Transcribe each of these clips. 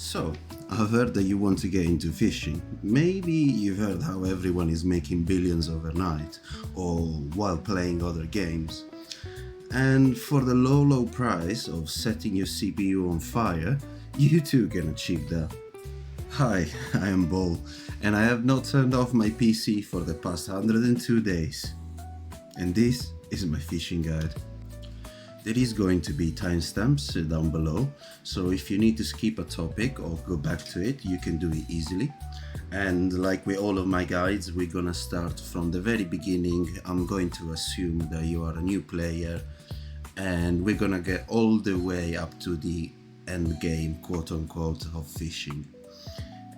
So, I've heard that you want to get into fishing. Maybe you've heard how everyone is making billions overnight or while playing other games. And for the low price of setting your CPU on fire, you too can achieve that. Hi, I am Bol, and I have not turned off my PC for the past 102 days. And this is my fishing guide. There is going to be timestamps down below, so if you need to skip a topic or go back to it, you can do it easily. And like with all of my guides, we're gonna start from the very beginning. I'm going to assume that you are a new player, and we're gonna get all the way up to the end game, quote unquote, of fishing.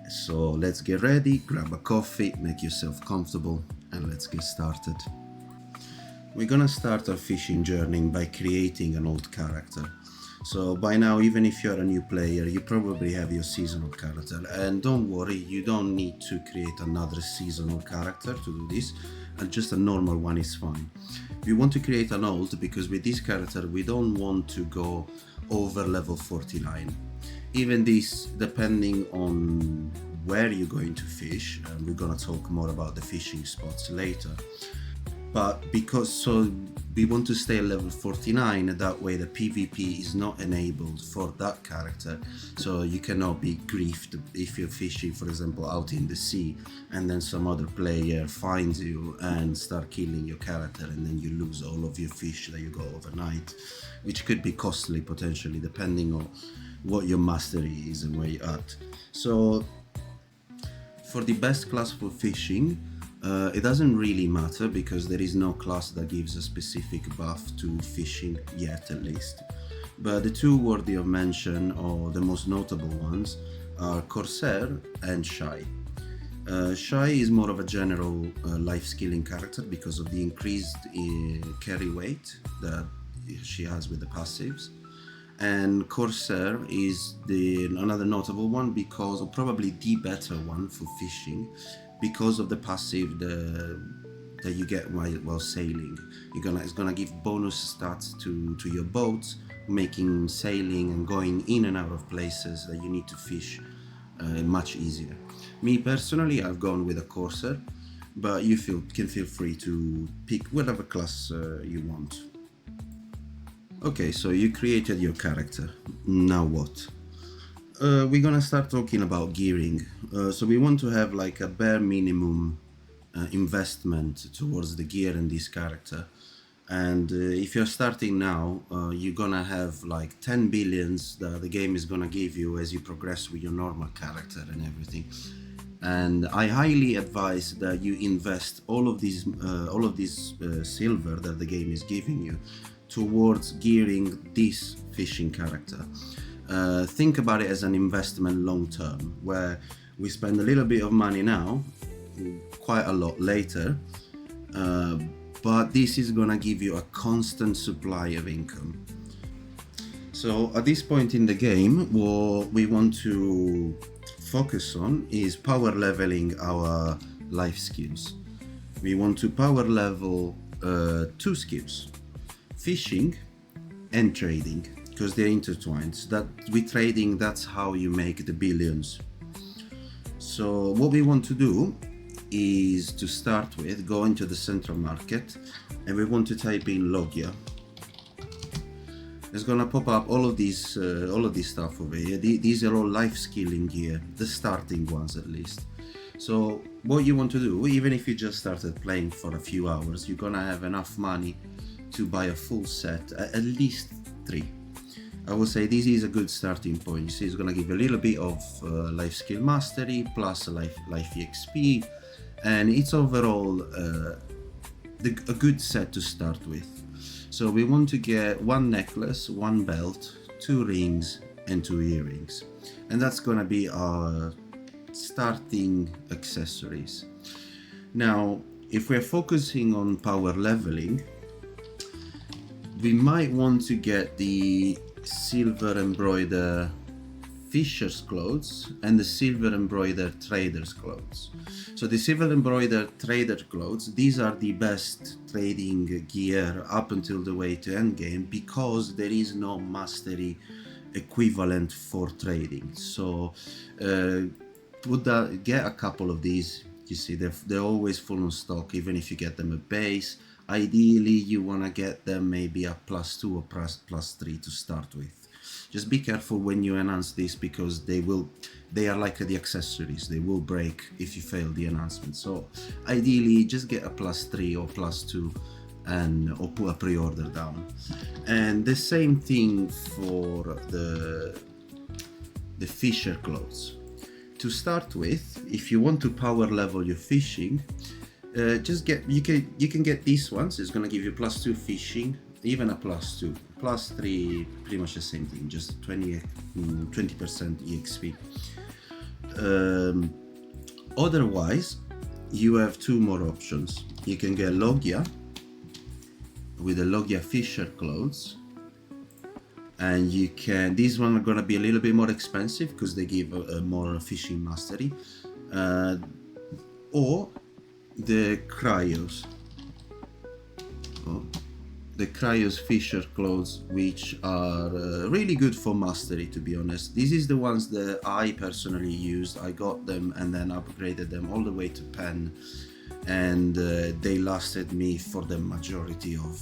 So let's get ready, grab a coffee, make yourself comfortable, and let's get started. We're gonna start our fishing journey by creating an old character. So by now, even if you're a new player, you probably have your seasonal character. And don't worry, you don't need to create another seasonal character to do this, and just a normal one is fine. We want to create an old because with this character, we don't want to go over level 49. Even this, depending on where you're going to fish, and we're gonna talk more about the fishing spots later. But we want to stay at level 49, that way the PvP is not enabled for that character, so you cannot be griefed if you're fishing, for example, out in the sea, and then some other player finds you and start killing your character, and then you lose all of your fish that you got overnight, which could be costly potentially, depending on what your mastery is and where you're at. So for the best class for fishing, it doesn't really matter because there is no class that gives a specific buff to fishing yet, at least. But the two worthy of mention, or the most notable ones, are Corsair and Shy. Shy is more of a general life skilling character because of the increased carry weight that she has with the passives. And Corsair is another notable one because, or probably the better one for fishing, because of the passive that you get while sailing. It's gonna give bonus stats to your boats, making sailing and going in and out of places that you need to fish much easier. Me personally, I've gone with a Corsair, but you can feel free to pick whatever class you want. Okay, so you created your character. Now what? We're gonna start talking about gearing. So we want to have like a bare minimum investment towards the gear in this character. And if you're starting now, you're gonna have like 10 billions that the game is gonna give you as you progress with your normal character and everything. And I highly advise that you invest all of this silver that the game is giving you towards gearing this fishing character. Think about it as an investment long term, where we spend a little bit of money now, quite a lot later, but this is gonna give you a constant supply of income. So at this point in the game, what we want to focus on is power leveling our life skills. We want to power level 2 skills: fishing and trading, because they're intertwined. That with trading, that's how you make the billions. So what we want to do is to start with go into the central market, and we want to type in Logia. It's gonna pop up all of this stuff over here. These are all life skilling gear, the starting ones at least. So what you want to do, even if you just started playing for a few hours, you're gonna have enough money to buy a full set, at least 3. I would say this is a good starting point. You see, it's gonna give a little bit of life skill mastery plus life EXP, and it's overall a good set to start with. So we want to get 1 necklace, 1 belt, 2 rings, and 2 earrings, and that's gonna be our starting accessories. Now, if we're focusing on power leveling, we might want to get the silver embroider fisher's clothes and the silver embroider trader's clothes. So the silver embroider trader clothes, these are the best trading gear up until the way to end game, because there is no mastery equivalent for trading. So get a couple of these. You see, they're always full on stock, even if you get them at base. Ideally, you want to get them maybe a +2 or +3 to start with. Just be careful when you enhance this, because they are like the accessories. They will break if you fail the enhancement. So ideally, just get a +3 or +2 or put a pre-order down. And the same thing for the fisher clothes. To start with, if you want to power level your fishing, you can get these ones. It's gonna give you +2 fishing, even a +2, +3, pretty much the same thing, just 20% EXP. Otherwise, you have two more options. You can get Logia with the Logia fisher clothes, and these ones are gonna be a little bit more expensive because they give more fishing mastery, or the Cryos. The Cryos fisher clothes, which are really good for mastery, to be honest. This is the ones that I personally used. I got them and then upgraded them all the way to pen, and they lasted me for the majority of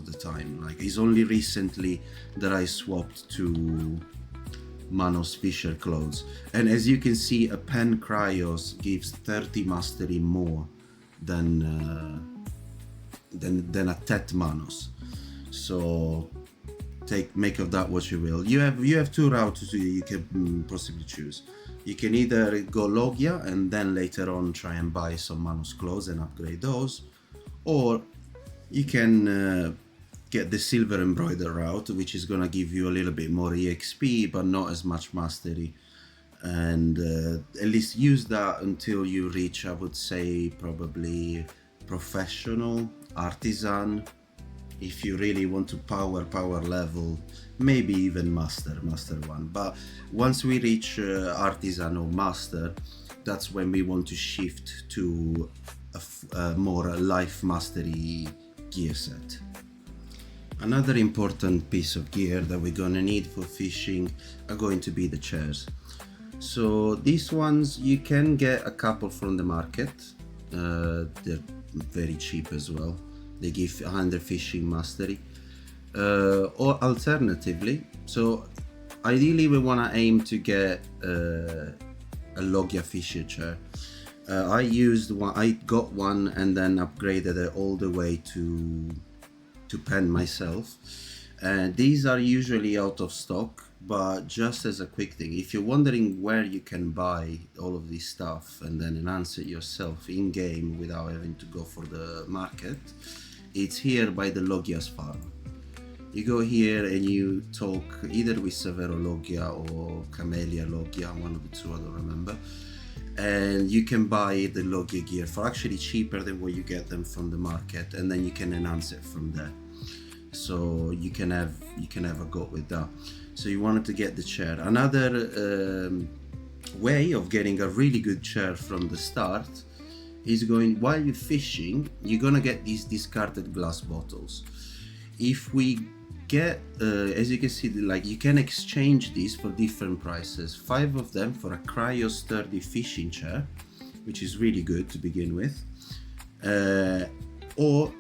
the time. Like, it's only recently that I swapped to Manos fisher clothes, and as you can see, a pen Cryos gives 30 mastery more than a Tet Manos. So make of that what you will. You have two routes you can possibly choose. You can either go Logia and then later on try and buy some Manos clothes and upgrade those, or you can get the silver embroider route, which is gonna give you a little bit more EXP but not as much mastery, and at least use that until you reach, I would say, probably professional, artisan. If you really want to power level, maybe even master 1. But once we reach artisan or master, that's when we want to shift to a more life mastery gear set. Another important piece of gear that we're gonna need for fishing are going to be the chairs. So these ones, you can get a couple from the market. They're very cheap as well. They give 100 fishing mastery. Or alternatively, so ideally we want to aim to get a Logia fisher chair. I used one, I got one and then upgraded it all the way to pen myself. And these are usually out of stock, but just as a quick thing, if you're wondering where you can buy all of this stuff and then enhance it yourself in game without having to go for the market, it's here by the Logia's farm. You go here and you talk either with Severo Logia or Camellia Logia, one of the two, I don't remember, and you can buy the Logia gear for actually cheaper than what you get them from the market, and then you can enhance it from there. So you can have a go with that. So you wanted to get the chair. Another way of getting a really good chair from the start is while you're fishing, you're gonna get these discarded glass bottles. If we get, as you can see, like, you can exchange these for different prices. 5 of them for a cryo sturdy fishing chair, which is really good to begin with, or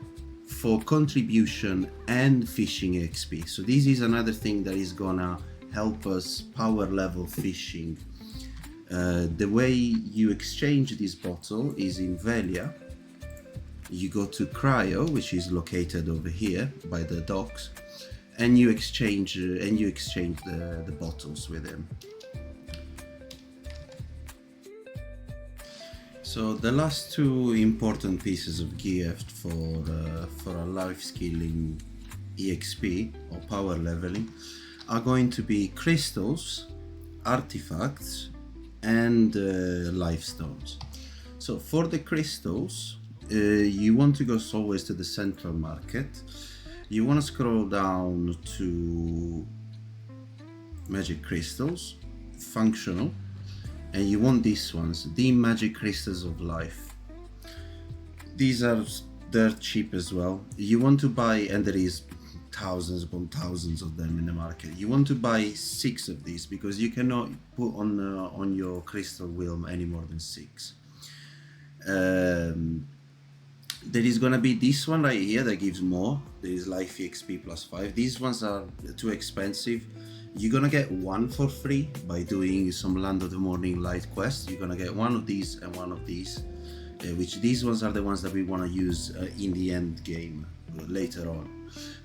for contribution and fishing XP. So this is another thing that is gonna help us power level fishing. The way you exchange this bottle is in Velia. You go to Cryo, which is located over here by the docks, and you exchange the bottles with him. So the last two important pieces of gear for a life skill in EXP or power leveling are going to be crystals, artifacts, and life stones. So for the crystals, you want to go always to the central market. You want to scroll down to magic crystals, functional, and you want these ones, the magic crystals of life. These are dirt cheap as well. You want to buy, and there is thousands upon thousands of them in the market. You want to buy 6 of these because you cannot put on your crystal wheel any more than 6. There is gonna be this one right here that gives more. There is Life EXP plus 5. These ones are too expensive. You're gonna get one for free by doing some Land of the Morning Light quest. You're gonna get one of these and one of these, which these ones are the ones that we want to use in the end game later on.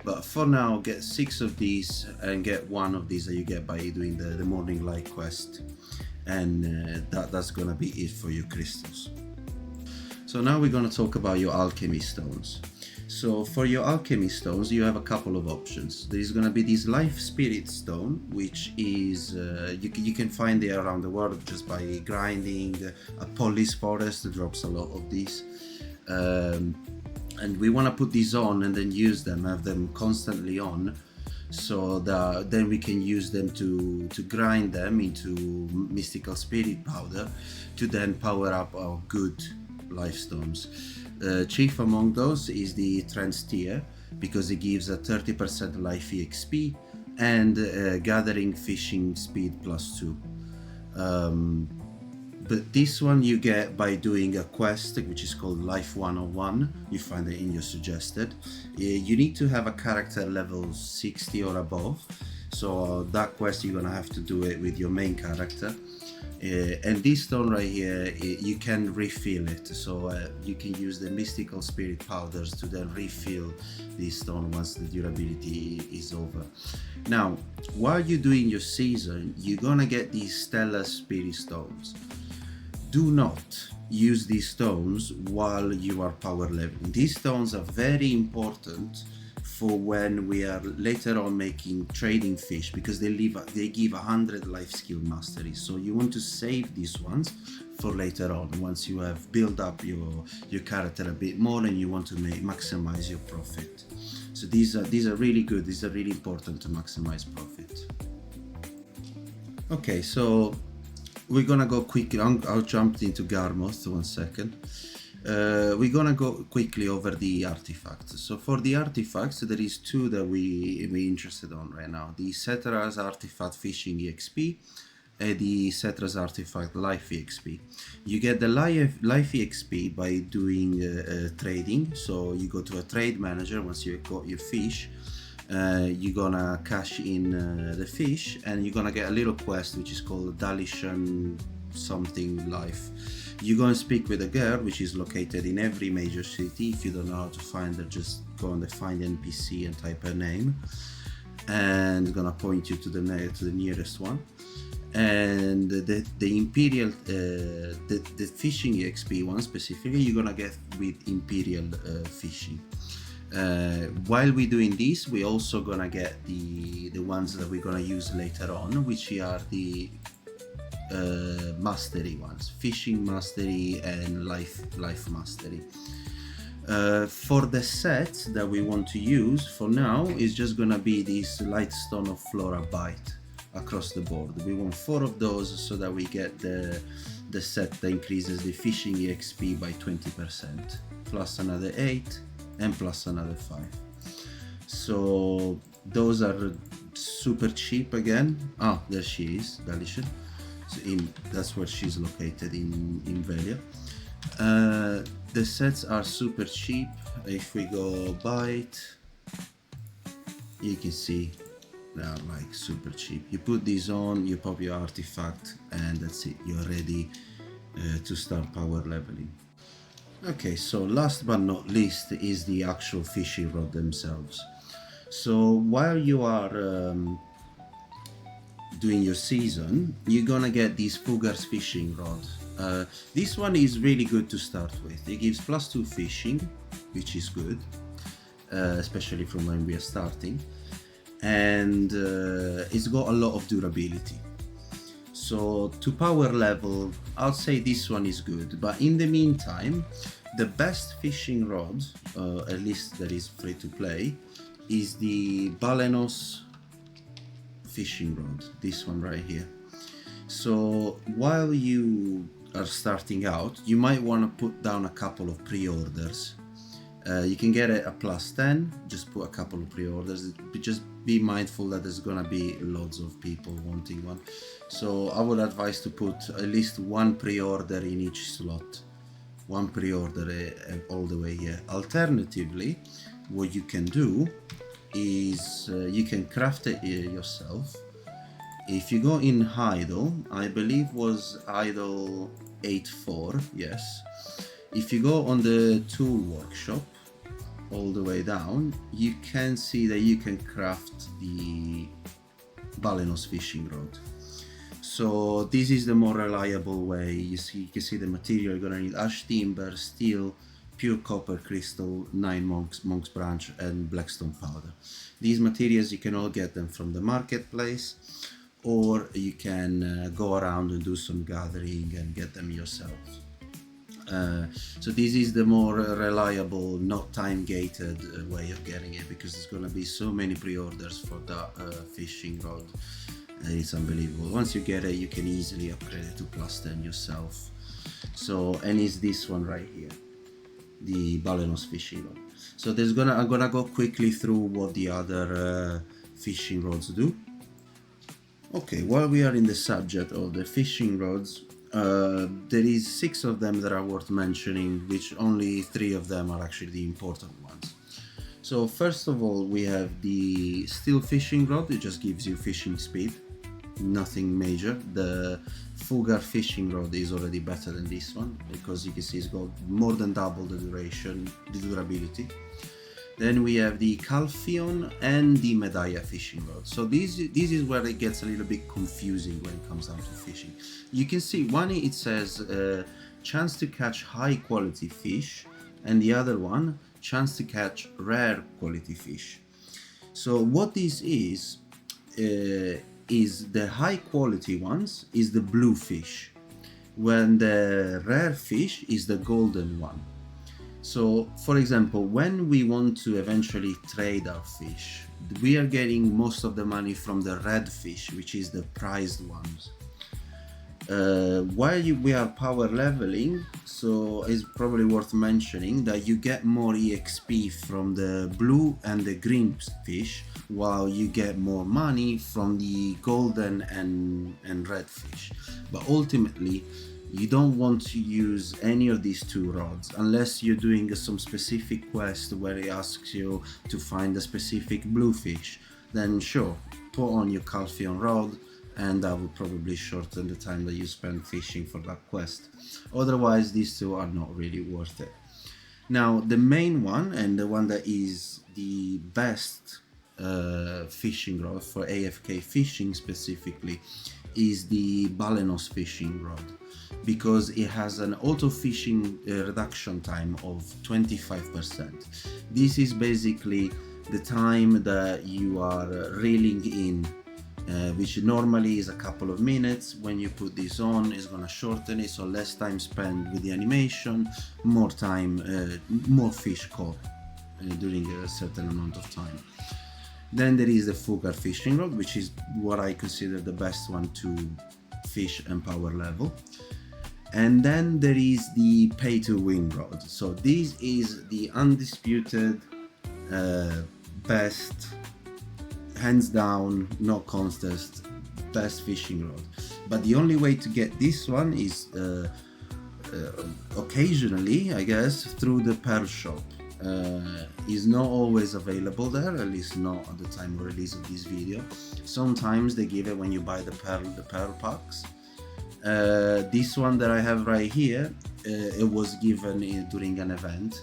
But for now, get 6 of these and get one of these that you get by doing the Morning Light quest, and that's gonna be it for your crystals. So now we're going to talk about your alchemy stones. So for your alchemy stones, you have a couple of options. There is going to be this life spirit stone, which is you can find it around the world just by grinding. A police forest drops a lot of these, and we want to put these on and then use them, have them constantly on, so that then we can use them to grind them into mystical spirit powder to then power up our good life stones. Chief among those is the Treant, because it gives a 30% life EXP and gathering fishing speed plus 2. But this one you get by doing a quest which is called Life 101. You find it in your suggested. You need to have a character level 60 or above, so that quest you're gonna have to do it with your main character. And this stone right here, you can refill it, so you can use the mystical spirit powders to then refill this stone once the durability is over. Now, while you're doing your season, you're gonna get these stellar spirit stones. Do not use these stones while you are power leveling. These stones are very important for when we are later on making trading fish, because they give 100 life skill mastery. So you want to save these ones for later on, once you have built up your character a bit more and you want to maximize your profit. So these are really good. These are really important to maximize profit. Okay, so we're gonna go quickly. I'll jump into Garmoth 1 second. We're gonna go quickly over the artifacts. So for the artifacts, there is 2 that we're interested on right now: the Cetra's artifact fishing EXP and the Cetra's artifact life EXP. You get the life EXP by doing trading. So you go to a trade manager. Once you got your fish, you're gonna cash in the fish, and you're gonna get a little quest which is called Dalishan something life. You go and speak with a girl which is located in every major city. If you don't know how to find her, just go on the find NPC and type her name, and it's gonna point you to the nearest one. And the imperial the fishing EXP one specifically, you're gonna get with imperial fishing. While we're doing this, we're also gonna get the ones that we're gonna use later on, which are the mastery ones: fishing mastery and life mastery. For the set that we want to use for now is just gonna be this light stone of flora bite across the board. We want 4 of those so that we get the set that increases the fishing EXP by 20%, plus another 8 and plus another 5. So those are super cheap again. Oh, there she is, Dalishan. So that's where she's located, in Velia. The sets are super cheap. If we go bite, you can see they're like super cheap. You put these on, you pop your artifact, and that's it. You're ready to start power leveling. Okay, so last but not least is the actual fishing rod themselves. So while you are doing your season, you're gonna get this Fugar's fishing rod. This one is really good to start with. It gives plus 2 fishing, which is good, especially from when we are starting, and it's got a lot of durability. So to power level, I'll say this one is good, but in the meantime, the best fishing rod, at least that is free to play, is the Balenos fishing rod, this one right here. So while you are starting out, you might want to put down a couple of pre-orders You can get it at +10, just put a couple of pre-orders. Just be mindful that there's gonna be loads of people wanting one. So I would advise to put at least one pre-order in each slot. One pre-order all the way here. Alternatively, what you can do is you can craft it yourself. If you go in idle, I believe was idle 8.4, yes. If you go on the tool workshop all the way down, you can see that you can craft the Balenos fishing rod. So this is the more reliable way. You can see the material. You're gonna need ash timber, steel, pure copper crystal, 9 monk's branch, and blackstone powder. These materials, you can all get them from the marketplace, or you can go around and do some gathering and get them yourself. So this is the more reliable, not time gated way of getting it, because there's gonna be so many pre-orders for that fishing rod. It's unbelievable. Once you get it, you can easily upgrade it to +10 yourself. So, and it's this one right here, the Balenos fishing rod. So I'm gonna go quickly through what the other fishing rods do. Okay, while we are in the subject of the fishing rods, there is 6 of them that are worth mentioning, which only 3 of them are actually the important ones. So first of all, we have the steel fishing rod. It just gives you fishing speed, nothing major. The Fugar fishing rod is already better than this one, because you can see it's got more than double the duration, the durability. Then we have the Calphion and the Medaya fishing rod. So this is where it gets a little bit confusing when it comes down to fishing. You can see one, it says chance to catch high quality fish, and the other one, chance to catch rare quality fish. So what this is the high quality ones is the blue fish, when the rare fish is the golden one. So, for example, when we want to eventually trade our fish, we are getting most of the money from the red fish, which is the prized ones. While we are power leveling, so it's probably worth mentioning that you get more EXP from the blue and the green fish, while you get more money from the golden and red fish. But ultimately, you don't want to use any of these 2 rods unless you're doing some specific quest where it asks you to find a specific blue fish. Then sure, put on your Calphion rod, and that will probably shorten the time that you spend fishing for that quest. Otherwise, these 2 are not really worth it. Now, the main one, and the one that is the best fishing rod for AFK fishing specifically, is the Balenos fishing rod, because it has an auto fishing reduction time of 25%. This is basically the time that you are reeling in, which normally is a couple of minutes. When you put this on, it's gonna shorten it, so less time spent with the animation, more time, more fish caught during a certain amount of time. Then there is the Fugar fishing rod, which is what I consider the best one to fish and power level. And then there is the pay to win rod. So this is the undisputed best, hands down, no contest, best fishing rod. But the only way to get this one is occasionally, I guess, through the Pearl shop. Is not always available there, at least not at the time of release of this video. Sometimes they give it when you buy the pearl packs. This one that I have right here, it was given during an event,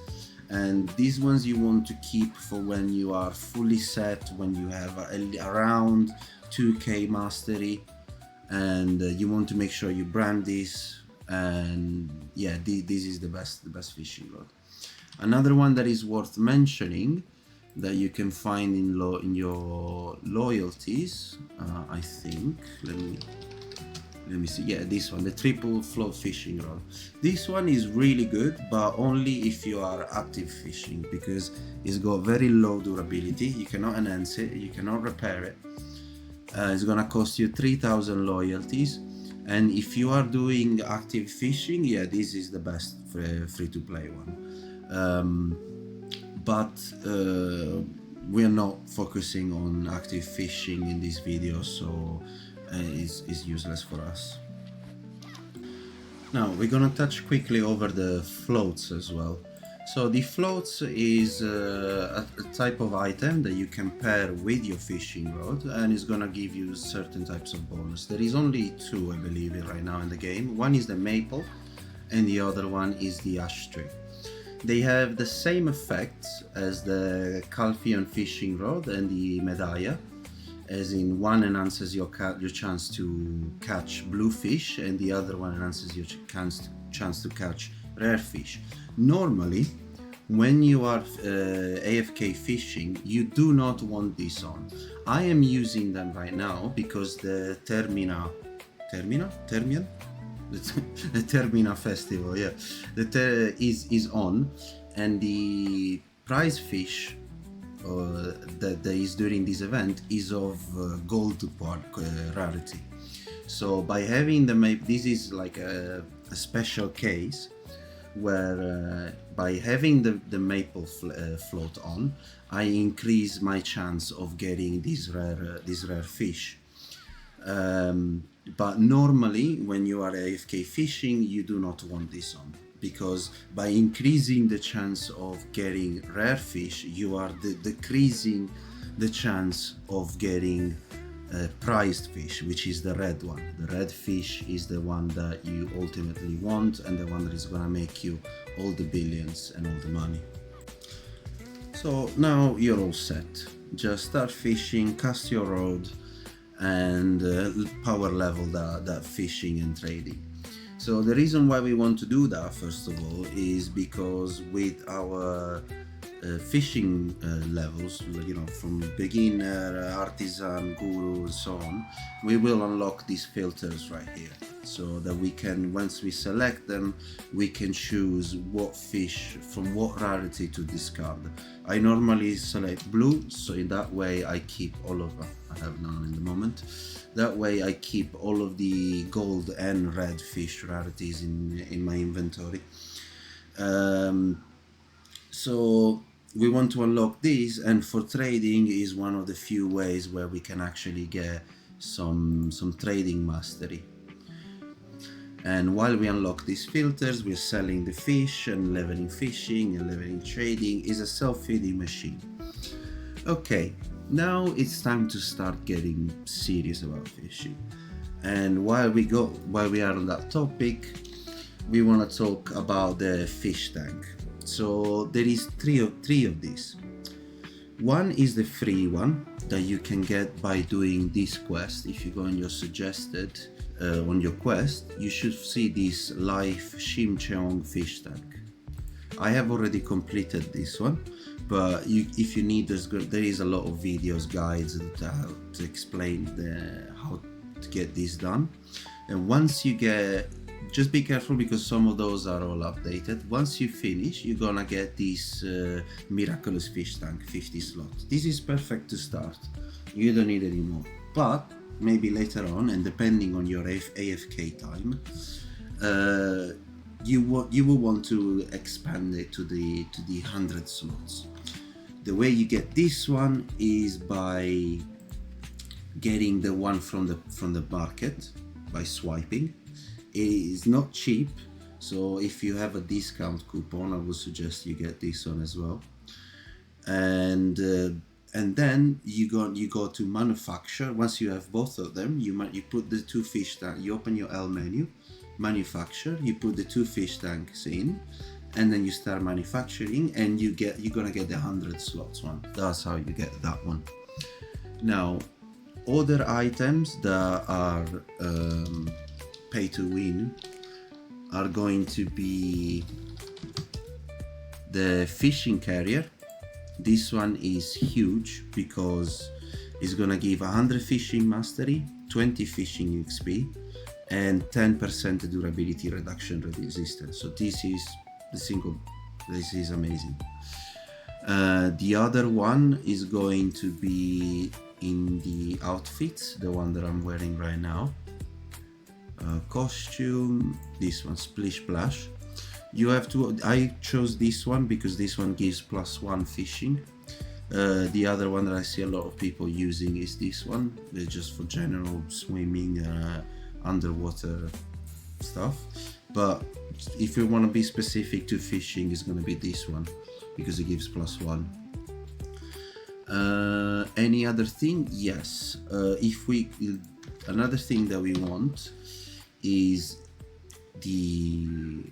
and these ones you want to keep for when you are fully set, when you have around 2k mastery, and you want to make sure you brand this. And yeah, this is the best fishing rod. Another one that is worth mentioning that you can find in your loyalties, I think, let me see, yeah, this one, the triple float fishing rod. This one is really good, but only if you are active fishing, because it's got very low durability. You cannot enhance it, you cannot repair it. It's gonna cost you 3,000 loyalties, and if you are doing active fishing, yeah, this is the best free to play one. but we're not focusing on active fishing in this video, so it's useless for us. Now we're gonna touch quickly over the floats as well. So the floats is a type of item that you can pair with your fishing rod, and it's gonna give you certain types of bonus. There is only two, I believe, right now in the game. One is the maple and the other one is the ash tree. They have the same effects as the Calphion fishing rod and the Medalla, as in one enhances your chance to catch blue fish and the other one enhances your chance to catch rare fish. Normally, when you are AFK fishing, you do not want this on. I am using them right now because the Termina the Termina festival, yeah, is on, and the prize fish that is during this event is of gold rarity. So by having the map, this is like a special case where by having the maple float on, I increase my chance of getting these rare fish. But normally when you are AFK fishing, you do not want this on, because by increasing the chance of getting rare fish, you are decreasing the chance of getting prized fish, which is the red one. The red fish is the one that you ultimately want, and the one that is gonna make you all the billions and all the money. So now you're all set. Just start fishing, cast your rod, and power level that fishing and trading. So the reason why we want to do that, first of all, is because with our fishing levels, you know, from beginner, artisan, guru, and so on, we will unlock these filters right here, so that we can, once we select them, we can choose what fish from what rarity to discard. I normally select blue, so in that way I keep all of them. I have none in the moment. That way I keep all of the gold and red fish rarities in my inventory. So we want to unlock these, and for trading is one of the few ways where we can actually get some trading mastery. And while we unlock these filters, we're selling the fish and leveling fishing and leveling trading. Is a self-feeding machine. Okay, now it's time to start getting serious about fishing. And while we are on that topic, we want to talk about the fish tank. So there is three of these. One is the free one that you can get by doing this quest. If you go on your suggested on your quest, you should see this Life Shimcheong fish tank. I have already completed this one, but if you need, there is a lot of videos, guides to explain how to get this done. And once you get, just be careful because some of those are all updated. Once you finish, you're gonna get this miraculous fish tank, 50 slots. This is perfect to start. You don't need any more. But maybe later on, and depending on your AFK time, you will want to expand it to the 100 slots. The way you get this one is by getting the one from the market by swiping. It is not cheap, so if you have a discount coupon, I would suggest you get this one as well. And then you go to manufacture. Once you have both of them, you put the two fish tank. You open your L menu, manufacture. You put the two fish tanks in, and then you start manufacturing, and you're gonna get the 100 slots one. That's how you get that one. Now, other items that are pay to win are going to be the fishing carrier. This one is huge because it's gonna give 100 fishing mastery, 20 fishing XP, and 10% durability reduction resistance. So this is amazing. The other one is going to be in the outfits, the one that I'm wearing right now. Costume, this one, Splish Splash. You have to, I chose this one because this one gives +1 fishing. The other one that I see a lot of people using is this one, just for general swimming, underwater stuff. But if you want to be specific to fishing, it's going to be this one because it gives +1. Any other thing? Yes. Another thing that we want is the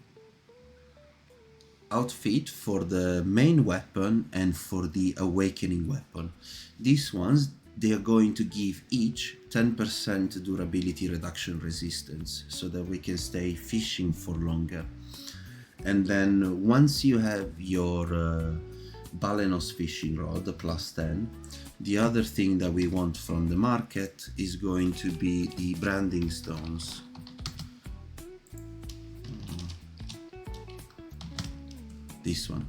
outfit for the main weapon and for the awakening weapon. These ones, they are going to give each 10% durability reduction resistance so that we can stay fishing for longer. And then once you have your Balenos fishing rod, the +10, the other thing that we want from the market is going to be the branding stones. This one,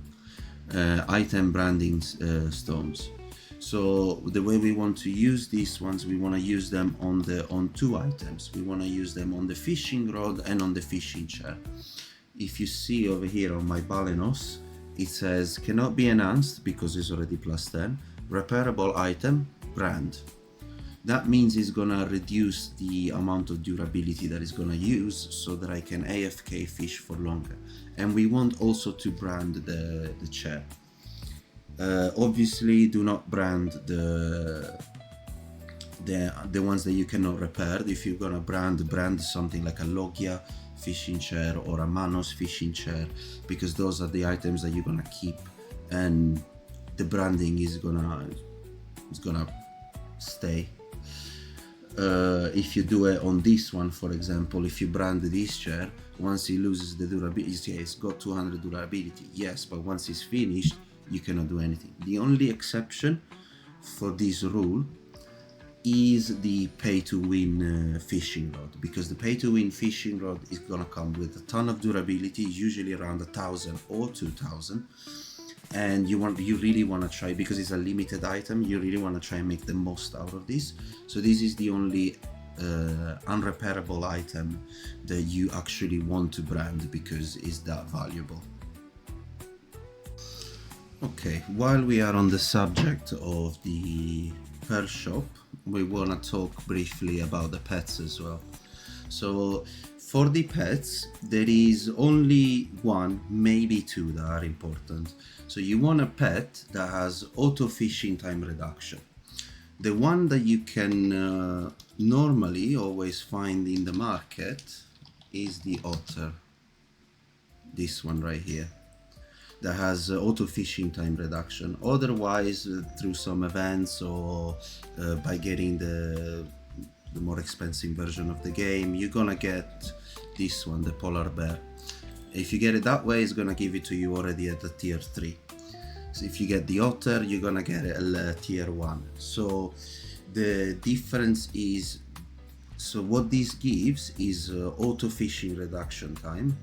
item branding stones. So the way we want to use these ones, we want to use them on two items. We want to use them on the fishing rod and on the fishing chair. If you see over here on my Balenos, it says cannot be enhanced because it's already +10, repairable item, brand. That means it's gonna reduce the amount of durability that it's gonna use so that I can AFK fish for longer. And we want also to brand the chair. Obviously do not brand the ones that you cannot repair. If you're gonna brand something like a Logia fishing chair or a Manos fishing chair, because those are the items that you're gonna keep, and the branding is gonna stay. If you do it on this one, for example, if you brand this chair, once it loses the durability, it's got 200 durability, yes, but once it's finished, you cannot do anything. The only exception for this rule is the pay-to-win fishing rod, because the pay-to-win fishing rod is gonna come with a ton of durability, usually around 1,000 or 2,000, and you really want to try, because it's a limited item, you really want to try and make the most out of this. So this is the only unrepairable item that you actually want to brand because it's that valuable. Okay, while we are on the subject of the per shop, we want to talk briefly about the pets as well. So for the pets, there is only one, maybe two that are important. So you want a pet that has auto fishing time reduction. The one that you can normally always find in the market is the otter. This one right here, that has auto fishing time reduction. Otherwise, through some events or by getting the more expensive version of the game, you're gonna get this one, the polar bear. If you get it that way, it's gonna give it to you already at the tier 3. So if you get the otter, you're gonna get it at tier 1. So the difference is, so what this gives is auto fishing reduction time,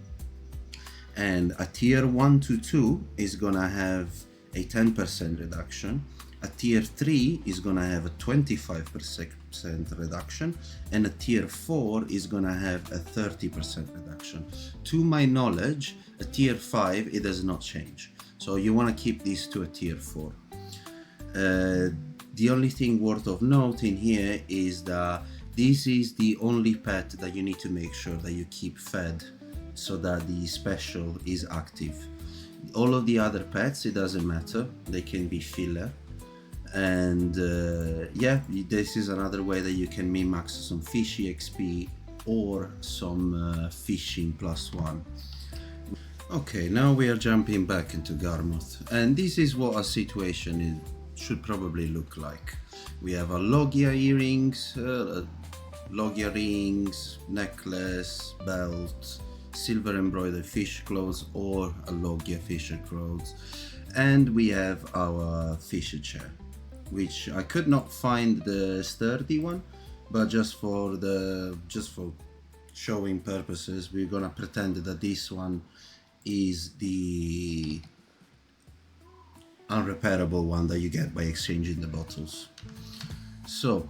and a tier 1 to 2 is gonna have a 10% reduction. A tier 3 is gonna have a 25% reduction, and a tier 4 is gonna have a 30% reduction. To my knowledge, a tier 5, it does not change. So you wanna keep these to a tier 4. The only thing worth of note in here is that this is the only pet that you need to make sure that you keep fed so that the special is active. All of the other pets, it doesn't matter, they can be filler. And yeah, this is another way that you can min-max some fishy XP or some fishing +1. Okay, now we are jumping back into Garmoth, and this is what a situation should probably look like. We have a Logia earrings, Logia rings, necklace, belt, silver embroidered fish clothes or a Logia fisher clothes, and we have our fisher chair, which I could not find the sturdy one, but just for showing purposes, we're gonna pretend that this one is the unrepairable one that you get by exchanging the bottles. So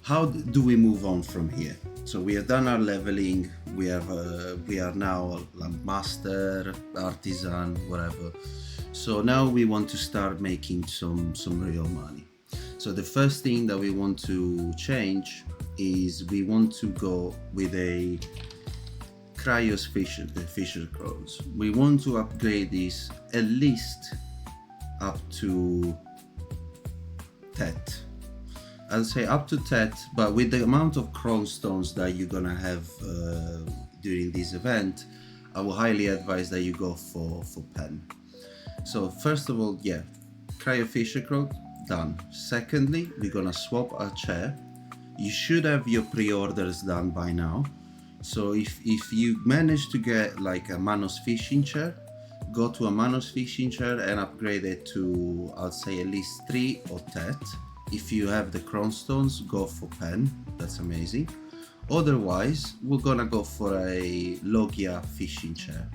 how do we move on from here? So we have done our leveling. We are now a master, artisan, whatever. So now we want to start making some real money. So the first thing that we want to change is we want to go with a Cryos Fisher Crows. We want to upgrade this at least up to TET. I'll say up to TET, but with the amount of crown stones that you're gonna have during this event, I will highly advise that you go for pen. So first of all, yeah, Cryo Fisher Crow, done. Secondly, we're gonna swap our chair. You should have your pre-orders done by now. So if you manage to get like a Manos fishing chair, go to a Manos fishing chair and upgrade it to, I'd say, at least 3 or TET. If you have the crown stones, go for pen. That's amazing. Otherwise, we're gonna go for a Logia fishing chair.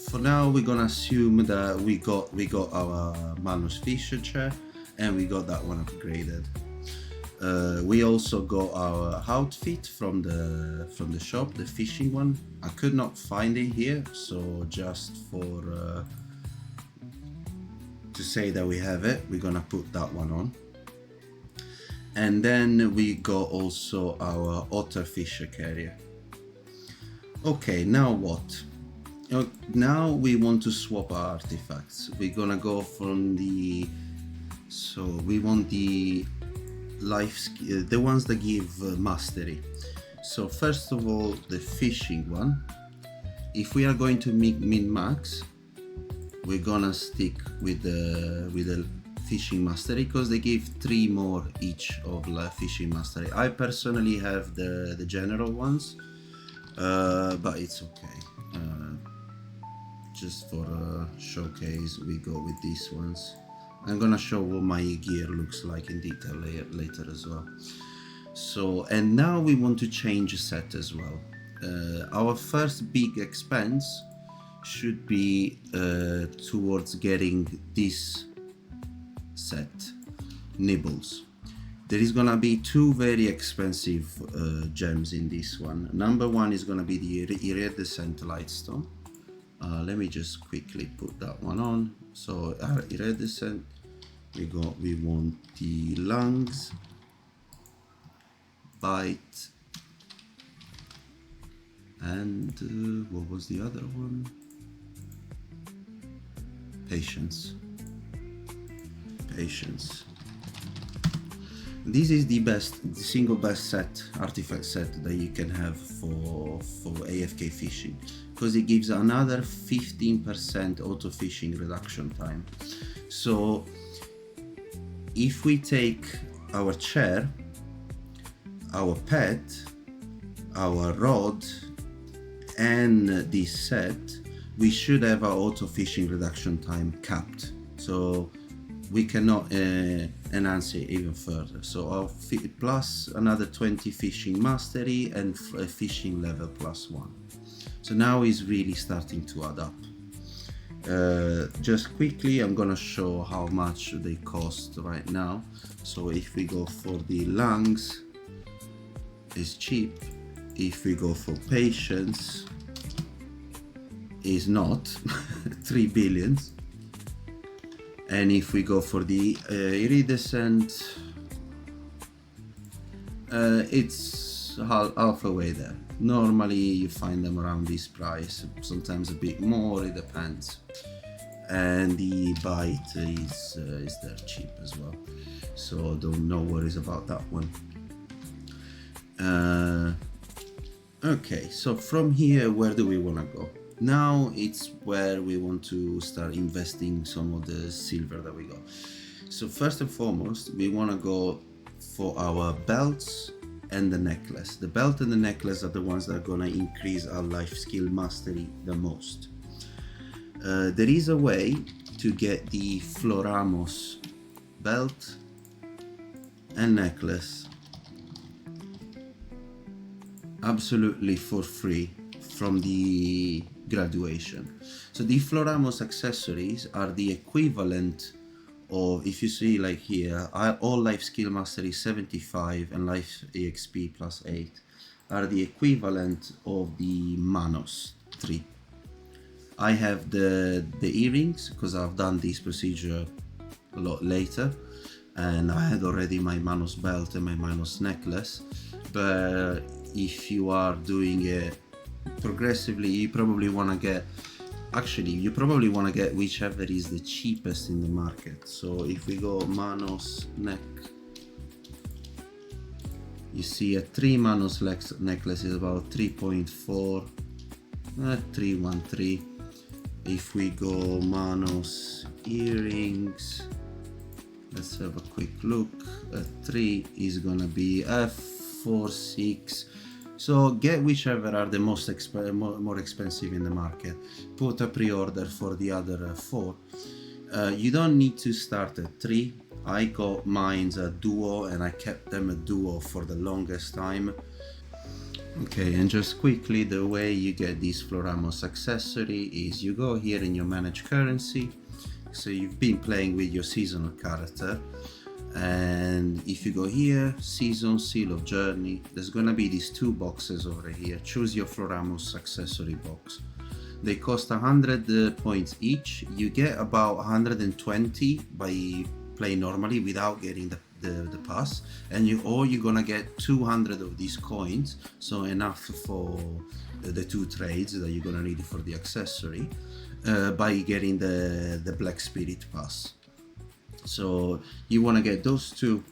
For now, we're gonna assume that we got our Manos Fisher chair and we got that one upgraded. We also got our outfit from the shop, the fishing one. I could not find it here, so just for to say that we have it, we're gonna put that one on. And then we got also our Otter Fisher carrier. Okay, now what? Now we want to swap our artifacts. We're gonna go from the, so we want the life skill, the ones that give mastery. So first of all, the fishing one. If we are going to min max, we're gonna stick with the fishing mastery because they give 3 more each of fishing mastery. I personally have the general ones, but it's okay. Just for a showcase, we go with these ones. I'm gonna show what my gear looks like in detail later as well. So, and now we want to change a set as well. Our first big expense should be towards getting this set, Nibbles. There is gonna be 2 very expensive gems in this one. Number one is gonna be the Iridescent Lightstone. Let me just quickly put that one on. So our Iridescent, we want the lungs, bite, and what was the other one? Patience. This is the single best set, artifact set that you can have for AFK fishing, because it gives another 15% auto fishing reduction time. So if we take our chair, our pet, our rod, and this set, we should have our auto fishing reduction time capped. So we cannot enhance it even further. So our plus another 20 fishing mastery and a fishing level +1. So now it's really starting to add up. Just quickly, I'm gonna show how much they cost right now. So if we go for the lungs, it's cheap. If we go for patience, is not 3 billions. And if we go for the iridescent, it's halfway there. Normally you find them around this price, sometimes a bit more, it depends. And the bite is there cheap as well, so no worries about that one. Okay, so from here, where do we want to go? Now it's where we want to start investing some of the silver that we got. So first and foremost, we want to go for our belts and the necklace. The belt and the necklace are the ones that are going to increase our life skill mastery the most. There is a way to get the Floramos belt and necklace absolutely for free from the graduation. So the Floramos accessories are the equivalent of, if you see like here, all life skill mastery 75 and life exp plus 8 are the equivalent of the Manos 3. I have the earrings because I've done this procedure a lot later, and I had already my Manos belt and my Manos necklace. But if you are doing it progressively, you probably want to get, actually you probably want to get whichever is the cheapest in the market. So if we go Manos neck, you see a 3 Manos necklace is about 3.4, 313. If we go Manos earrings, let's have a quick look. A 3 is gonna be a 4.6. So get whichever are the most more expensive in the market. Put a pre-order for the other 4. You don't need to start at 3. I got mine's a duo, and I kept them a duo for the longest time. Okay, and just quickly, the way you get this Floramos accessory is you go here in your manage currency. So you've been playing with your seasonal character, and if you go here, season, seal of journey, there's gonna be these 2 boxes over here. Choose your Floramos accessory box. They cost 100 points each. You get about 120 by playing normally without getting the pass, and you're gonna get 200 of these coins, so enough for the 2 trades that you're gonna need for the accessory, by getting the Black Spirit pass. So you want to get those 2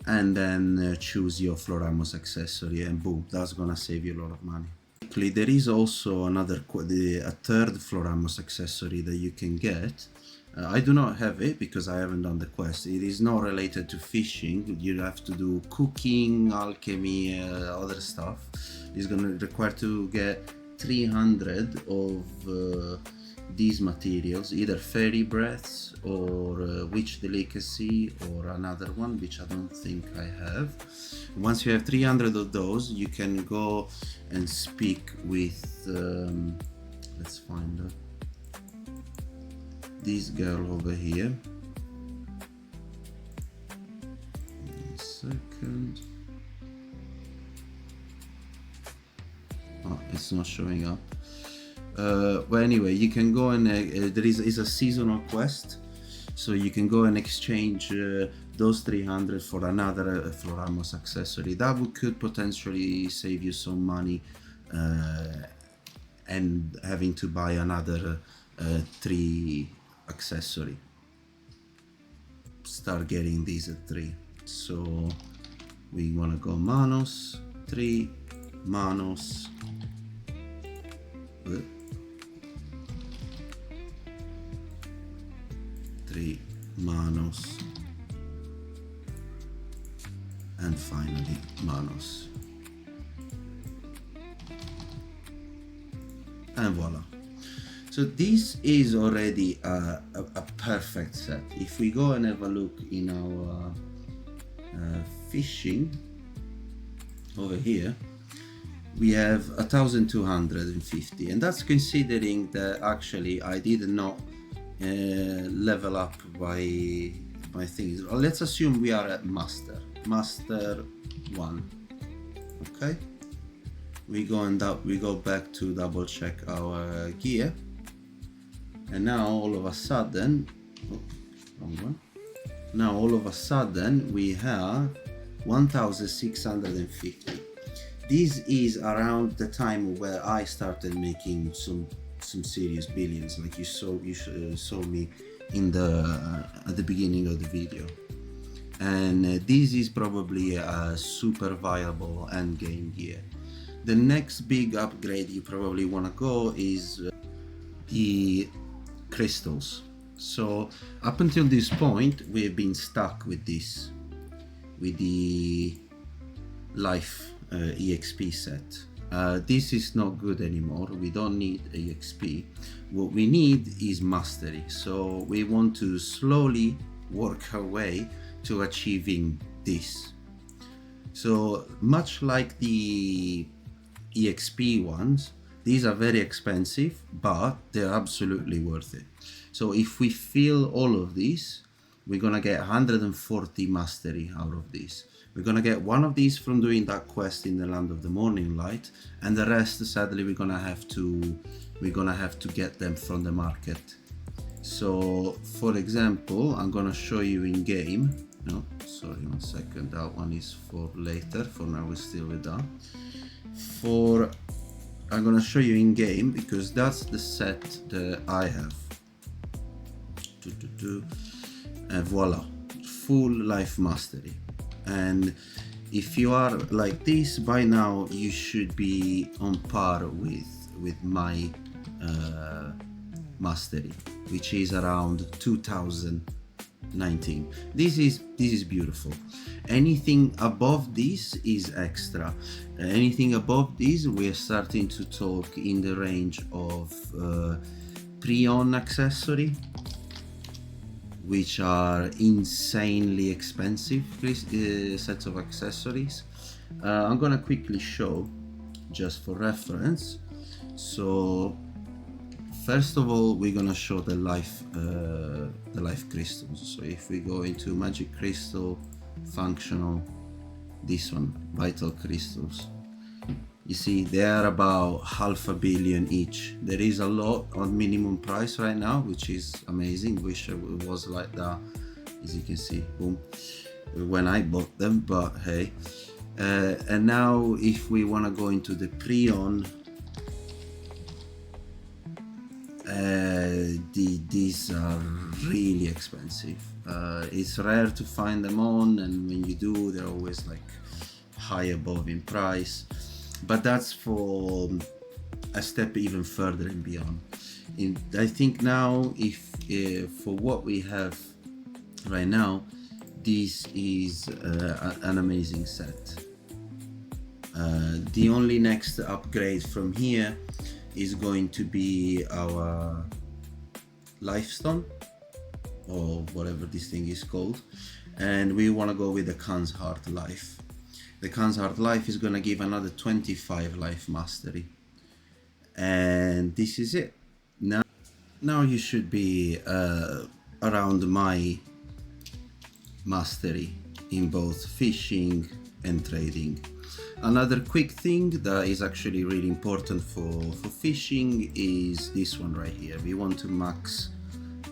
and then choose your Floramos accessory, and boom, that's gonna save you a lot of money. There is also a third Floramos accessory that you can get. I do not have it because I haven't done the quest. It is not related to fishing. You have to do cooking, alchemy, other stuff. It's going to require to get 300 of these materials, either fairy breaths or witch delicacy or another one, which I don't think I have. Once you have 300 of those, you can go and speak with, let's find her. This girl over here. A second. Oh, it's not showing up. Well, anyway, you can go and there is a seasonal quest, so you can go and exchange those 300 for another Floramos accessory. That could potentially save you some money, and having to buy another 3 accessory. Start getting these at 3. So we want to go Manos 3, Manos 3, Manos, and finally Manos, and voila. So this is already a perfect set. If we go and have a look in our fishing over here, we have 1250, and that's considering that actually I did not level up by things. Let's assume we are at master 1. Okay, we go back to double check our gear. And now all of a sudden, wrong one. Now all of a sudden we have 1650. This is around the time where I started making some serious billions, like you saw me in at the beginning of the video. And this is probably a super viable end game gear. The next big upgrade you probably want to go is the crystals. So up until this point we've been stuck with this, with the life EXP set. This is not good anymore. We don't need EXP. What we need is mastery. So we want to slowly work our way to achieving this. So much like the EXP ones, these are very expensive, but they're absolutely worth it. So if we fill all of these, we're gonna get 140 mastery out of this. We're gonna get one of these from doing that quest in the Land of the Morning Light, and the rest, sadly, we're gonna have to get them from the market. So, for example, I'm gonna show you in game. No, sorry, 1 second. That one is for later. For now, we're still with that. I'm gonna show you in game because that's the set that I have. And voila, full life mastery. And if you are like this by now, you should be on par with my mastery, which is around 2019. This is beautiful. Anything above this is extra. Anything above this, we're starting to talk in the range of Treant accessory, which are insanely expensive sets of accessories. I'm gonna quickly show just for reference. So first of all, we're gonna show the life crystals. So if we go into magic crystal, functional, this one, vital crystals, you see they are about 500 million each. There is a lot on minimum price right now, which is amazing. Wish it was like that, as you can see, boom, when I bought them, but hey. And now if we want to go into the Treant, these are really expensive. It's rare to find them on, and when you do, they're always like high above in price. But that's for a step even further and beyond. I think now, if for what we have right now, this is an amazing set. The only next upgrade from here is going to be our Lifestone, or whatever this thing is called, and we want to go with the Khan's Heart Life. The Khan's Heart Life is going to give another 25 life mastery, and this is it. Now you should be around my mastery in both fishing and trading. Another quick thing that is actually really important for fishing is this one right here. We want to max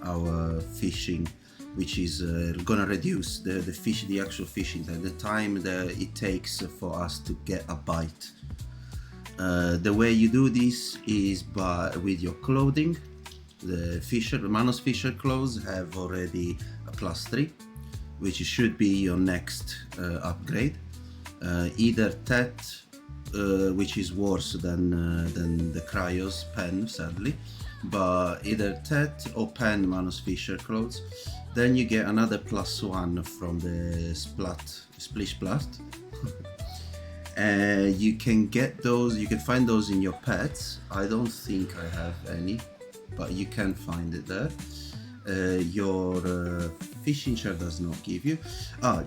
our fishing, which is gonna reduce the actual fishing time, the time that it takes for us to get a bite. The way you do this is with your clothing. The Manos Fisher clothes have already a +3, which should be your next upgrade. Either Tet, which is worse than the Cryos pen, sadly, but either Tet or pen Manos Fisher clothes. Then you get another +1 from the Splish Blast. You can get those, you can find those in your pets. I don't think I have any, but you can find it there. Your fishing chair does not give you.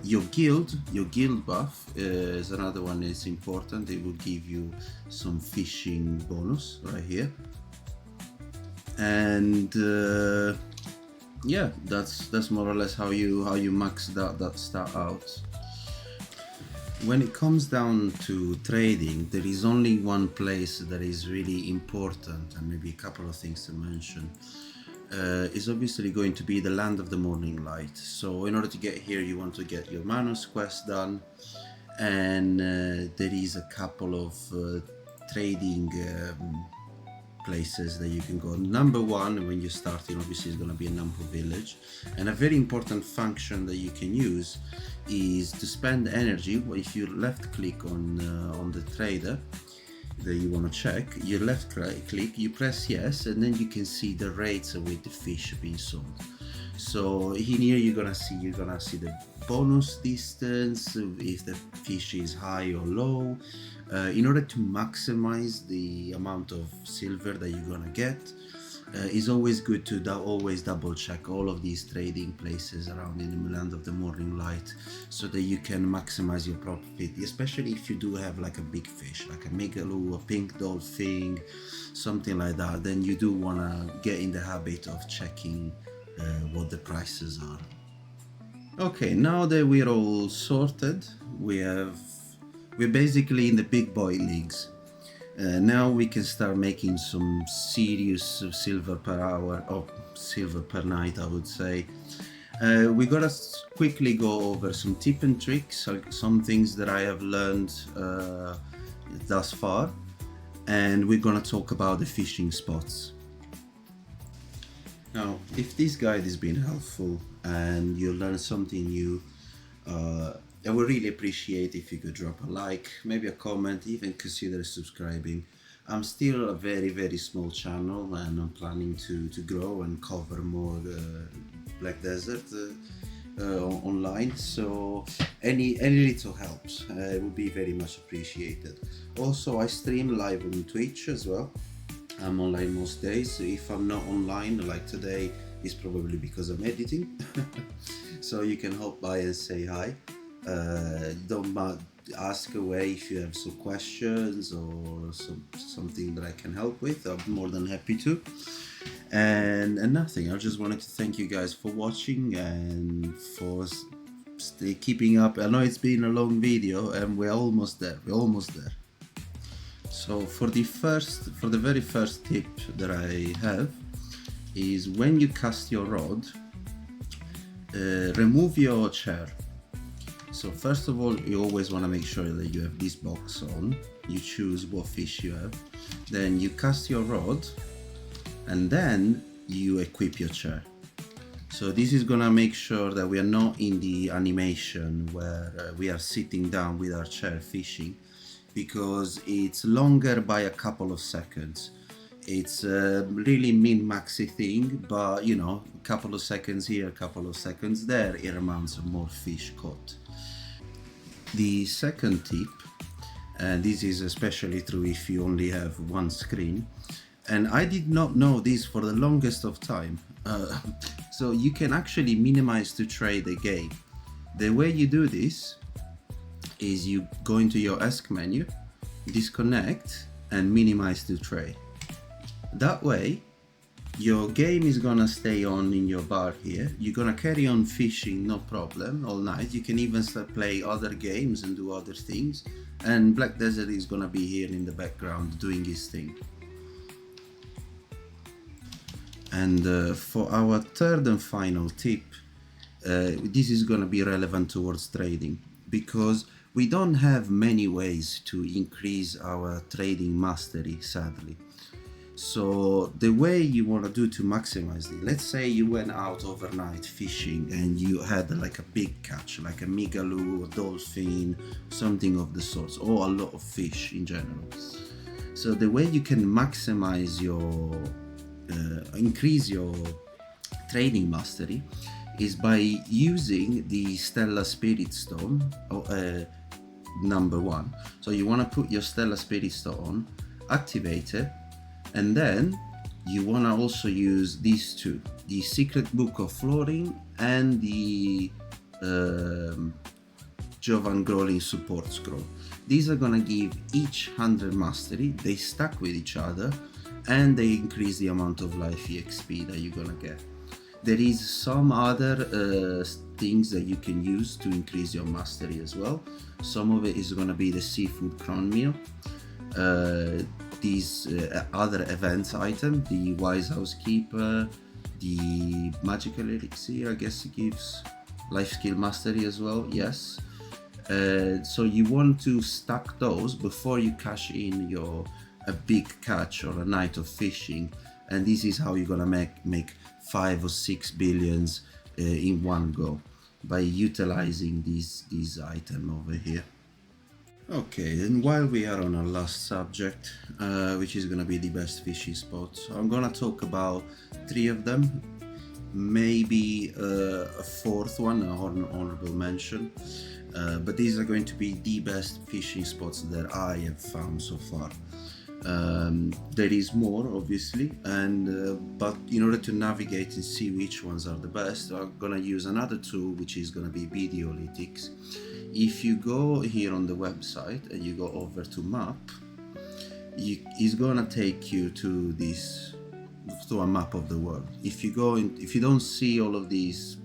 Your guild buff is another one that's important. It will give you some fishing bonus right here. And yeah, that's more or less how you max that stat out. When it comes down to trading, there is only one place that is really important, and maybe a couple of things to mention. Is obviously going to be the Land of the Morning Light. So in order to get here, you want to get your Manos quest done, and there is a couple of trading places that you can go. Number one, when you're starting, obviously is going to be a Nampo village, and a very important function that you can use is to spend energy. If you left click on the trader that you want to check, you left click, you press yes, and then you can see the rates with the fish being sold. So in here you're gonna see the bonus distance, if the fish is high or low. In order to maximize the amount of silver that you're gonna get, it's always good to always double check all of these trading places around in the Land of the Morning Light, so that you can maximize your profit, especially if you do have like a big fish, like a megaloo, a pink dolphin, something like that. Then you do want to get in the habit of checking what the prices are. Okay, now that we're all sorted, we're basically in the big boy leagues. Now we can start making some serious silver per hour, or silver per night, I would say. We gotta quickly go over some tip and tricks, some things that I have learned thus far, and we're gonna talk about the fishing spots. Now, if this guide has been helpful and you learned something new, I would really appreciate if you could drop a like, maybe a comment, even consider subscribing. I'm still a very small channel and I'm planning to grow and cover more Black Desert online, so any little helps would be very much appreciated. Also, I stream live on Twitch as well. I'm online most days, so if I'm not online like today, it's probably because I'm editing. So you can hop by and say hi. Don't ask away if you have some questions or something that I can help with. I'm more than happy to. And nothing, I just wanted to thank you guys for watching and for keeping up. I know it's been a long video and we're almost there. So for the very first tip that I have is when you cast your rod, remove your chair. So first of all, you always want to make sure that you have this box on. You choose what fish you have, then you cast your rod, and then you equip your chair. So this is gonna make sure that we are not in the animation where we are sitting down with our chair fishing, because it's longer by a couple of seconds. It's a really min-maxy thing, but you know, a couple of seconds here, a couple of seconds there, it amounts to more fish caught. The second tip, and this is especially true if you only have one screen, and I did not know this for the longest of time, so you can actually minimize to tray the game. The way you do this is you go into your ESC menu, disconnect and minimize to tray. That way your game is gonna stay on in your bar here. You're gonna carry on fishing, no problem, all night. You can even start play other games and do other things, and Black Desert is gonna be here in the background doing his thing. And for our third and final tip, this is gonna be relevant towards trading, because we don't have many ways to increase our trading mastery, sadly. So the way you want to do to maximize it, let's say you went out overnight fishing and you had like a big catch, like a migaloo, a dolphin, something of the sorts, or a lot of fish in general. So the way you can maximize your, increase your trading mastery is by using the Stellar Spirit Stone, number 1. So you want to put your Stellar Spirit Stone, activate it, and then you want to also use these two, the Secret Book of Flooring and the Jovan Growling Support Scroll. These are gonna give each 100 mastery, they stack with each other, and they increase the amount of life EXP that you're gonna get. There is some other things that you can use to increase your mastery as well. Some of it is gonna be the Seafood Crown Meal, these other events item, the Wise Housekeeper, the Magical Elixir, I guess it gives life skill mastery as well, yes. So you want to stack those before you cash in a big catch or a night of fishing, and this is how you're gonna make 5 or 6 billions in one go by utilizing these item over here. Okay, then while we are on our last subject, which is gonna be the best fishing spots, I'm gonna talk about 3 of them, maybe a 4th one, an honorable mention, but these are going to be the best fishing spots that I have found so far. There is more obviously, and but in order to navigate and see which ones are the best, I'm gonna use another tool, which is gonna be BDO Analytics. If you go here on the website and you go over to map, it's gonna take you to a map of the world. If you don't see all of these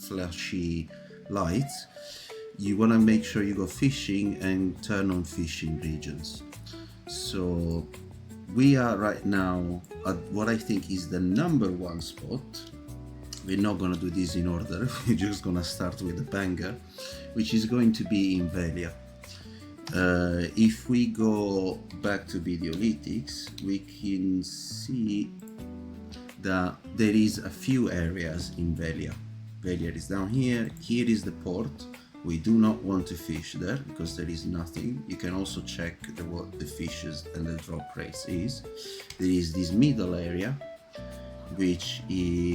flashy lights, you want to make sure you go fishing and turn on fishing regions. So we are right now at what I think is the #1 spot. We're not going to do this in order, we're just going to start with the banger, which is going to be in Velia. If we go back to Videolytics, we can see that there is a few areas in Velia. Velia is down here, here is the port. We do not want to fish there because there is nothing. You can also check what the fishes and the drop rates is. There is this middle area, which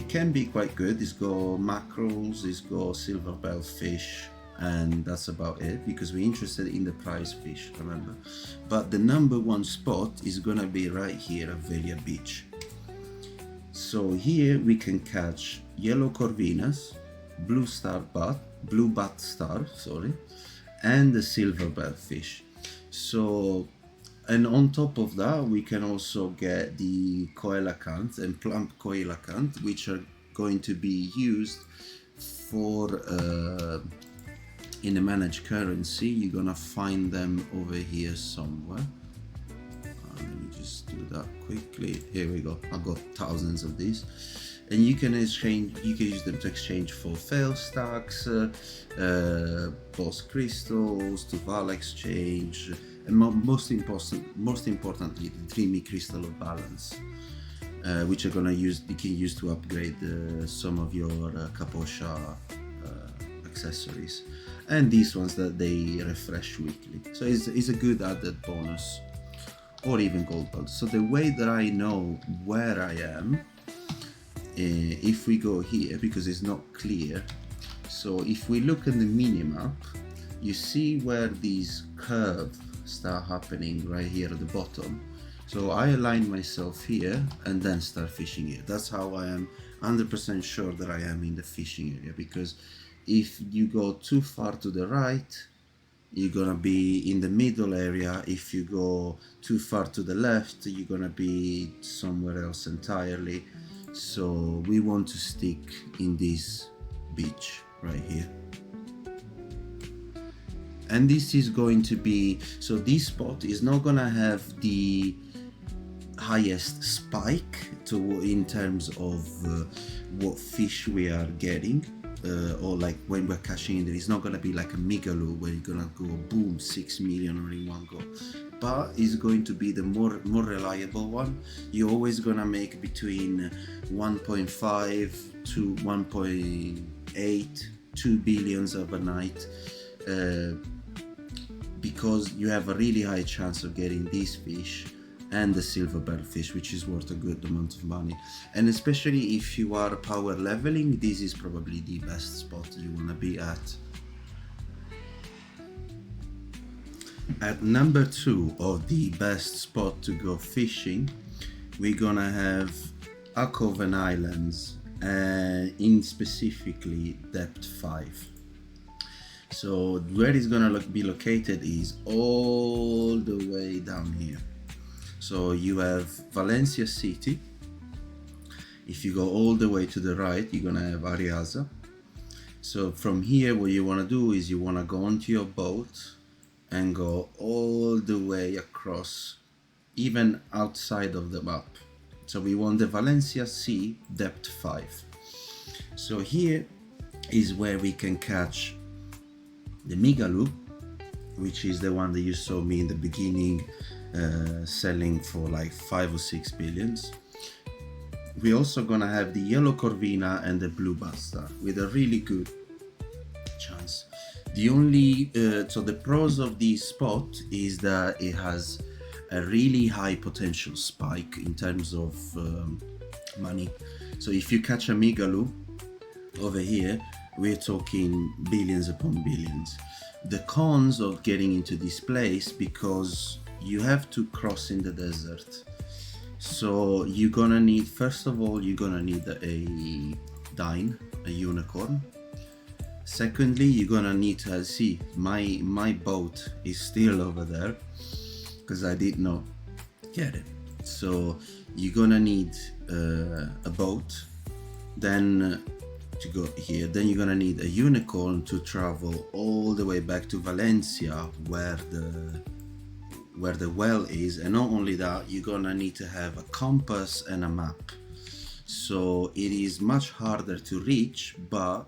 can be quite good. It's got mackerels, it's got silverbell fish, and that's about it, because we're interested in the prize fish, remember. But the #1 spot is gonna be right here at Velia Beach. So here we can catch yellow corvinas, blue butt star, and the silverbell fish. So, and on top of that, we can also get the coelacanth and plump coelacanth, which are going to be used for in a managed currency. You're gonna find them over here somewhere. Let me just do that quickly. Here we go. I've got thousands of these, and you can exchange. You can use them to exchange for fail stacks, boss crystals, to Val exchange, and most importantly, the Dreamy Crystal of Balance, which are gonna use. You can use to upgrade some of your Kaposha accessories, and these ones that they refresh weekly. So it's a good added bonus, or even gold belt. So the way that I know where I am, if we go here, because it's not clear, so if we look at the minimap, you see where these curves start happening right here at the bottom. So I align myself here and then start fishing here. That's how I am 100% sure that I am in the fishing area, because if you go too far to the right, you're gonna be in the middle area. If you go too far to the left, you're gonna be somewhere else entirely. So we want to stick in this beach right here. And this is going to be, so this spot is not gonna have the highest spike in terms of what fish we are getting. Or like when we're cashing in, there is not gonna be like a Migaloo where you're gonna go boom 6 million or in one go, but it's going to be the more reliable one. You're always gonna make between 1.5 to 1.8, 2 billions overnight, because you have a really high chance of getting these fish and the silverbell fish, which is worth a good amount of money. And especially if you are power leveling, this is probably the best spot you want to be at. At #2 of the best spot to go fishing, we're gonna have Akoven Islands, in specifically depth 5. So where it's gonna be located is all the way down here. So you have Valencia City. If you go all the way to the right, you're gonna have Ariaza. So from here, what you wanna do is you wanna go onto your boat and go all the way across, even outside of the map. So we want the Valencia Sea depth 5. So here is where we can catch the Migaloo, which is the one that you saw me in the beginning selling for like 5 or 6 billions. We're also gonna have the yellow corvina and the blue basta with a really good chance. The only so the pros of this spot is that it has a really high potential spike in terms of money. So if you catch a Migaloo over here, we're talking billions upon billions. The cons of getting into this place, because you have to cross in the desert. So you're gonna need, first of all, you're gonna need a dine, a unicorn. Secondly, you're gonna need to see my boat is still over there because I did not get it. So you're gonna need a boat. Then to go here. Then you're gonna need a unicorn to travel all the way back to Valencia where the well is, and not only that, you're gonna need to have a compass and a map. So it is much harder to reach, but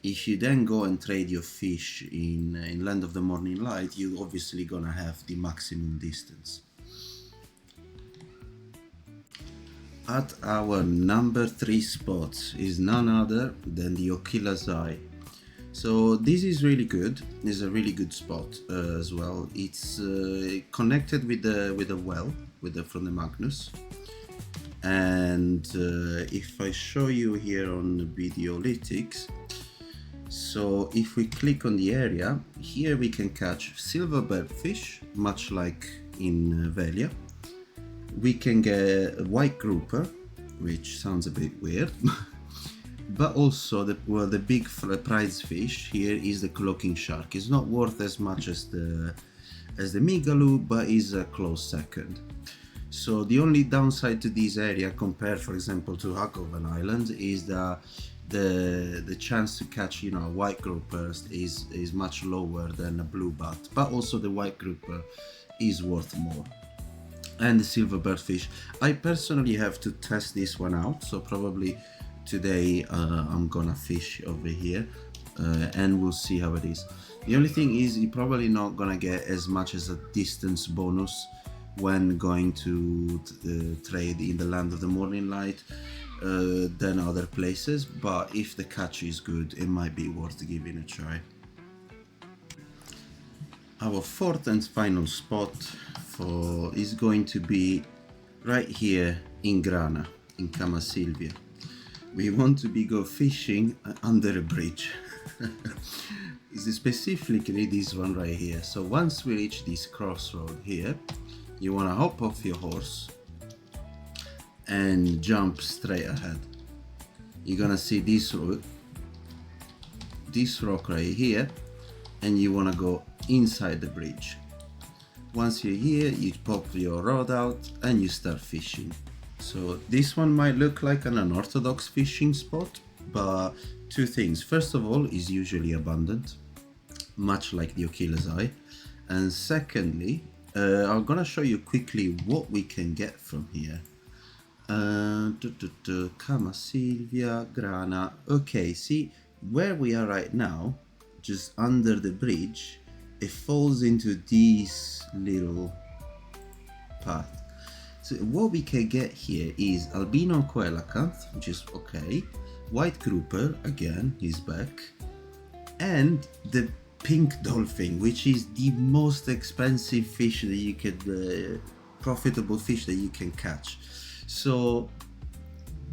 if you then go and trade your fish in Land of the Morning Light, you're obviously gonna have the maximum distance. At our number 3 spot is none other than the Okila's Eye. So this is really good. It's a really good spot as well. It's connected with the well, from the Magnus. And if I show you here on the BDO Lytics, so if we click on the area, here we can catch silverbird fish, much like in Velia. We can get a white grouper, which sounds a bit weird, but also the big prize fish here is the cloaking shark. It's not worth as much as the migaloo, but is a close second. So the only downside to this area compared, for example, to Hakovan Island is that the chance to catch, you know, a white grouper is much lower than a blue bat, but also the white grouper is worth more. And the silverbird fish, I personally have to test this one out, so probably today I'm gonna fish over here and we'll see how it is. The only thing is you're probably not gonna get as much as a distance bonus when going to trade in the Land of the Morning Light than other places, but if the catch is good, it might be worth giving a try. Our fourth and final spot is going to be right here in Grana, in Camasilvia. We want to go fishing under a bridge. It's specifically this one right here. So once we reach this crossroad here, you want to hop off your horse and jump straight ahead. You're gonna see this rock right here, and you want to go inside the bridge. Once you're here, you pop your rod out and you start fishing. So this one might look like an unorthodox fishing spot, but two things. First of all, is usually abundant, much like the Okila's Eye. And secondly, I'm gonna show you quickly what we can get from here. Camasilvia, Grana. Okay, see where we are right now, just under the bridge, it falls into this little path. So what we can get here is albino coelacanth, which is okay, white grouper, again, he's back, and the pink dolphin, which is the most expensive fish that you could, profitable fish that you can catch. So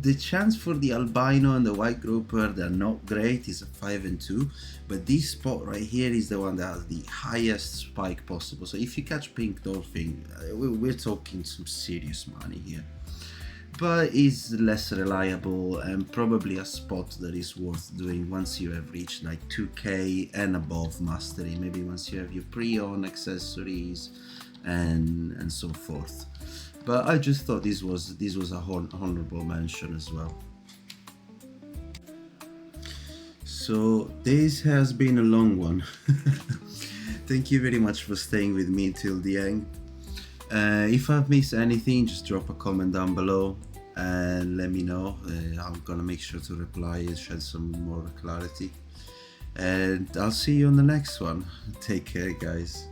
the chance for the albino and the white grouper, they're not great, it's a 5 and 2, but this spot right here is the one that has the highest spike possible. So if you catch pink dolphin, we're talking some serious money here, but it's less reliable and probably a spot that is worth doing once you have reached like 2k and above mastery, maybe once you have your pre-owned accessories and so forth. But I just thought this was a honorable mention as well. So this has been a long one. Thank you very much for staying with me till the end. If I've missed anything, just drop a comment down below and let me know. I'm gonna make sure to reply and shed some more clarity. And I'll see you on the next one. Take care, guys.